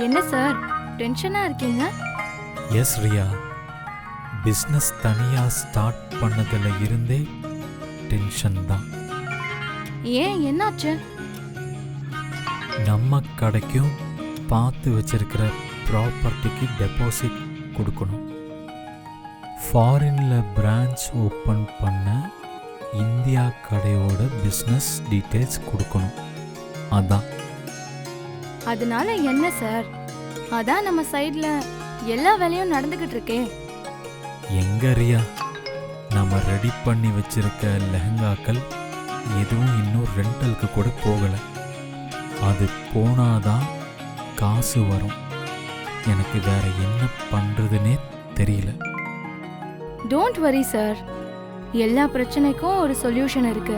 என்ன சார் டென்ஷனா இருக்கீங்க? எஸ் ரியா, பிஸ்னஸ் தனியாக ஸ்டார்ட் பண்ணதில் இருந்தே டென்ஷன் தான். ஏன் என்னாச்சு? நம்ம கடைக்கும் பார்த்து வச்சிருக்கிற ப்ராப்பர்ட்டிக்கு டெபாசிட் கொடுக்கணும். ஃபாரினில் பிரான்ச் ஓப்பன் பண்ண இந்தியா கடையோட பிஸ்னஸ் டீட்டெயில்ஸ் கொடுக்கணும். அதான். அதனால என்ன சார்? அதான் நம்ம சைடுல எல்லா வேலையும் நடந்துகிட்டு இருக்கே. எங்க ரியா, நம்ம ரெடி பண்ணி வச்சிருக்க லெஹங்காக்கள் எதுவும் இன்னும் ரெண்டலுக்கு கூட போகலை. அது போனாதான் காசு வரும். எனக்கு வேற என்ன பண்றதுன்னே தெரியல. டோன்ட் வரி சார், எல்லா பிரச்சனைக்கும் ஒரு சொல்யூஷன் இருக்கு.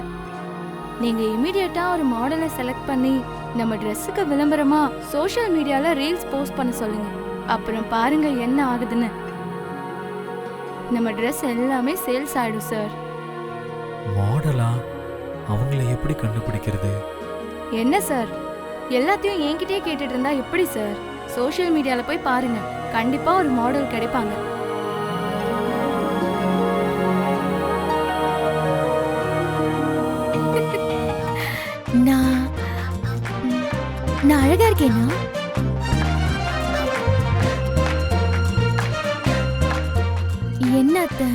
நீங்க இமிடியேட்டா ஒரு மாடலை செலக்ட் பண்ணி நம்ம ட்ரெஸ்ஸுக்கு விளம்பரமா சோஷியல் மீடியால ரீல்ஸ் போஸ்ட் பண்ண சொல்லுங்க. அப்புறம் பாருங்க என்ன ஆகுதுன்னு. நம்ம ட்ரெஸ் எல்லாமே சேல்ஸ் ஆயிடும் சார். மாடலா? அவங்கள எப்படி கண்டுபிடிக்கிறது? என்ன சார், எல்லாத்தையும் என்கிட்டயே கேட்டுட்டு இருந்தா எப்படி சார்? சோஷியல் மீடியால போய் பாருங்க, கண்டிப்பா ஒரு மாடல் கிடைப்பாங்க. நான் அழகா இருக்கேனா? என்ன அத்தை,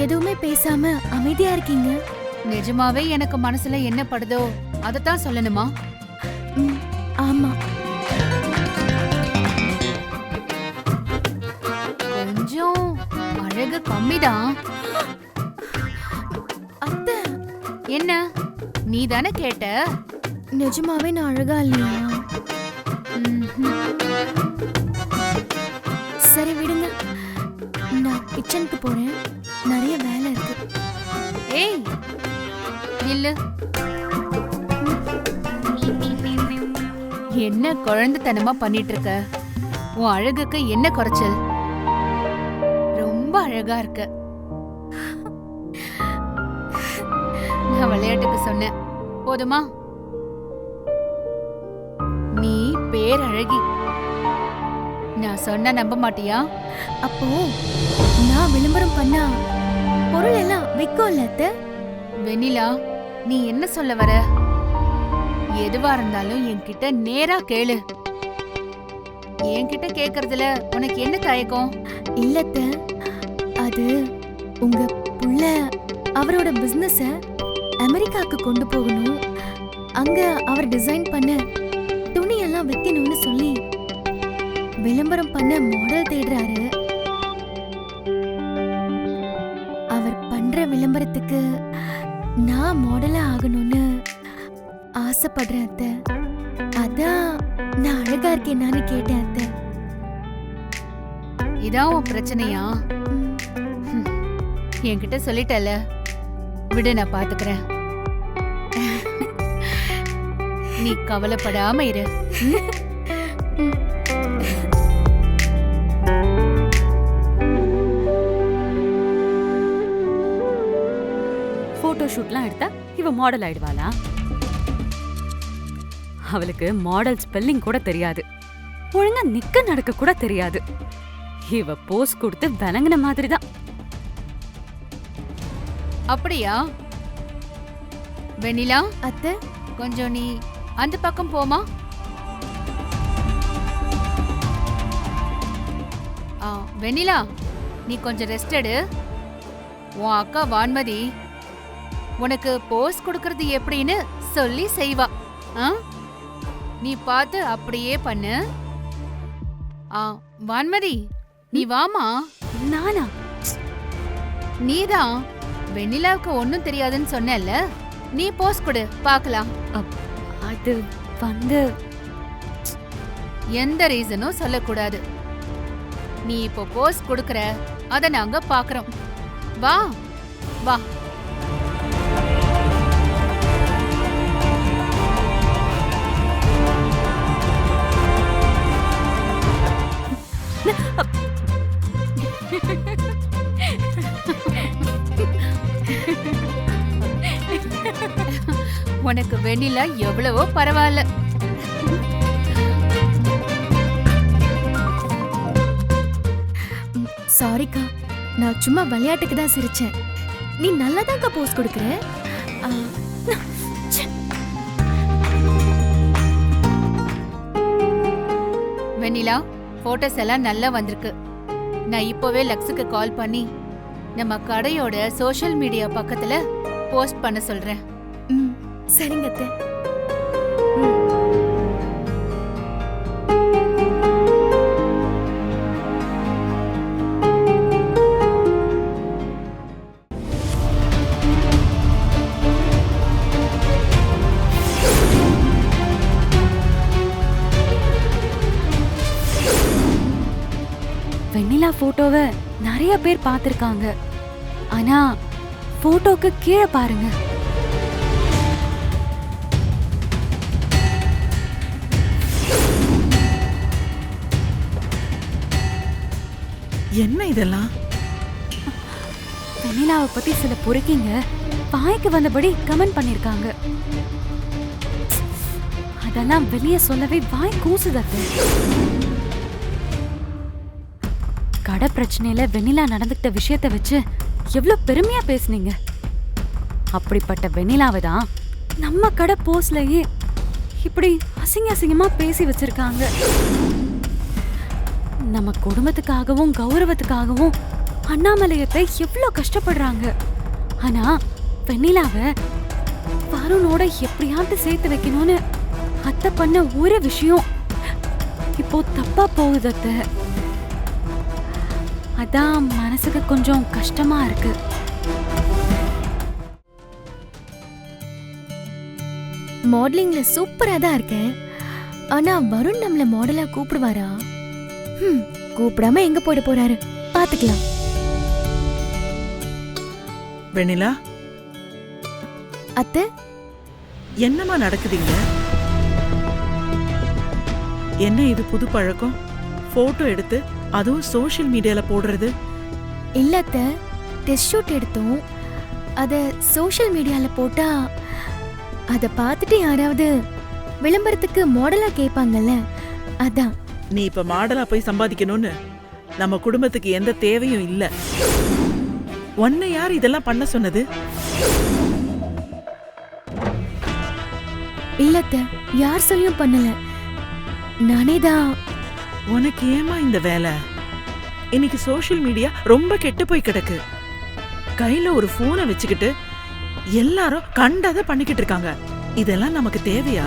எதுவுமே பேசாம அமைதியா இருக்கீங்க? நிஜமாவே எனக்கு மனசுல என்ன படுதோ அதத்தான் சொல்லணுமா? ஆமா. கொஞ்சம் அழகு கம்மிதான். அத்தை, என்ன நீ தானே கேட்ட? நிஜமாவே நான் அழகா இல்லையா? சரி விடுங்க, நான் கிச்சனுக்கு போறேன், நிறைய வேலை இருக்கு. ஏய் இல்ல, என்ன குழந்தைத்தனமா பண்ணிட்டு இருக்க? உன் அழகுக்கு என்ன குறைச்சல்? ரொம்ப அழகா இருக்க. நான் விளையாட்டுக்கு சொன்னேன், போதுமா? நீ பேரழகி. நான் சொன்ன நம்ப மாட்டியா? அப்போ நான் விளம்பரம் பண்ணா பொருள் எல்லாம் விற்கும்ல அத்தை? வெண்ணிலா, நீ என்ன சொல்ல வர? எதுவா இருந்தாலும் என்கிட்ட நேரா கேளு. என்கிட்ட கேக்குறதுல உனக்கு என்ன தயக்கம்? இல்ல அத்தை, அது உங்க புள்ள அவரோட பிசினஸ அமெரிக்காக்கு கொண்டு போகணும், அங்க அவர் டிசைன் பண்ண துணி எல்லாம் விற்கணும்னு சொல்லி விளம்பரம் பண்ண மாடல் தேடுறாரு. அவர் பண்ற விளம்பரத்துக்கு நான் மாடலா ஆகணும்னு ஆசைப்படுறேன் அத்தை. அதான் நான் அழகா இருக்கேன்னு கேட்டேன் அத்தை. இதான் உன் பிரச்சனையா? என்கிட்ட சொல்லிட்டல, விடு, நான் பாத்துக்கிறேன். நீ கவலைப்படாம இரு. போட்டோ ஷூட்லாம் எடுத்தா இவ மாடல் ஆயிடுவாளா? அவளுக்கு மாடல் ஸ்பெல்லிங் கூட தெரியாது, ஒழுங்கா நிக்க நடக்க கூட தெரியாது. இவ போஸ் கொடுத்து விளங்குன மாதிரிதான். அப்படியா? வெண்ணிலா அத்தை, கொஞ்சம் நீ அந்த பக்கம் போமா? வெண்ணிலா, நீ கொஞ்சம் ரெஸ்ட் எடு. உன் அக்கா வான்மதி உனக்கு போஸ் கொடுக்கறது எப்படின்னு சொல்லி செய்வா. நீ பார்த்து அப்படியே பண்ணு. வான்மதி, நீ வாமா. நானா? நீதான் வெண்ணிலாவுக்கு ஒன்னும் தெரியாதுன்னு சொன்னேல்ல, நீ போஸ் கொடு பார்க்கலாம். அது வந்து எந்த ரீசனும் சொல்லக்கூடாது. நீ இப்போ போஸ் கொடுக்கற, அத நாங்க பாக்குறோம். வா வா. உனக்கு வெண்ணிலா எவ்வளவோ பரவாயில்ல. சாரிக்கா, நான் சும்மா விளையாட்டுக்கு தான் சிரிச்சேன். நீ நல்லாதான்க்கா போஸ் கொடுக்குற. ஆ, ச்சே. வெண்ணிலா, போட்டோஸ் எல்லாம் நல்லா வந்திருக்கு. நான் இப்போவே லக்ஸுக்கு கால் பண்ணி நம்ம கடையோட சோஷியல் மீடியா பக்கத்துல போஸ்ட் பண்ண சொல்றேன். ம், சரிங்க அத்தை. வெண்ணிலா போட்டோவை நிறைய பேர் பார்த்திருக்காங்க. ஆனா போட்டோக்கு கீழே பாருங்க. என்ன இதெல்லாம்? வெண்ணிலாவை பத்தி சில பொறுக்கிங்க வாய்க்கு வந்தபடி கமெண்ட் பண்ணிருக்காங்க. அதெல்லாம் வெளியே சொல்லவே வாய் கூசுதத்து. கடை பிரச்சனையில வெண்ணிலா நடந்துக்கிட்ட விஷயத்த வச்சு எவ்வளவு பெருமையா பேசுனீங்க. அப்படிப்பட்ட வெண்ணிலாவை தான் நம்ம கடை போஸ்ட்லயே இப்படி அசிங்க அசிங்கமா பேசி வச்சிருக்காங்க. நம்ம குடும்பத்துக்காகவும் கௌரவத்துக்காகவும் அண்ணாமலையத்தை எவ்வளவு கஷ்டப்படுறாங்க. ஆனா வெண்ணிலாவை வருணோட எப்படியாவது சேர்த்து வைக்கணும்னு அத்தை பண்ண ஒரு விஷயம் இப்போ தப்பா போகுது அத்தை. அதான் மனசுக்கு கொஞ்சம் கஷ்டமா இருக்கு. மாடலிங்ல சூப்பரா தான் இருக்கேன். ஆனா வருண் நம்மள மாடலா கூப்பிடுவாரா? கூப்பிடாம எங்க போயிட போறாரு பாத்துக்கலாம். வெண்ணிலா, அத்தை, என்னமா நடக்குதுங்க? என்ன இது புது பழக்கம்? போட்டோ எடுத்து அதுவும் சோஷியல் மீடியால போடுறது? இல்ல அத்தை, டெஸ்ட் ஷூட் எடுத்தோம். அத சோஷியல் மீடியால போட்டா அத பார்த்துட்டு யாராவது விளம்பரத்துக்கு மாடலா கேட்பாங்கல்ல, அதான். நீ இப்ப மாடலா போய் சம்பாதிக்கணும்னு நம்ம குடும்பத்துக்கு எந்த தேவையும் இல்ல. உன்னை யார் இதெல்லாம் பண்ண சொன்னது? இல்ல அத்தை, யார் சொல்லியும் பண்ணல, நானே தான். உனக்கு ஏமா இந்த வேலை? இன்னைக்கு சோஷியல் மீடியா ரொம்ப கெட்டு போய் கிடக்கு. கையில ஒரு போனை வச்சுக்கிட்டு எல்லாரும் கண்டதை பண்ணிக்கிட்டு இருக்காங்க. இதெல்லாம் நமக்கு தேவையா?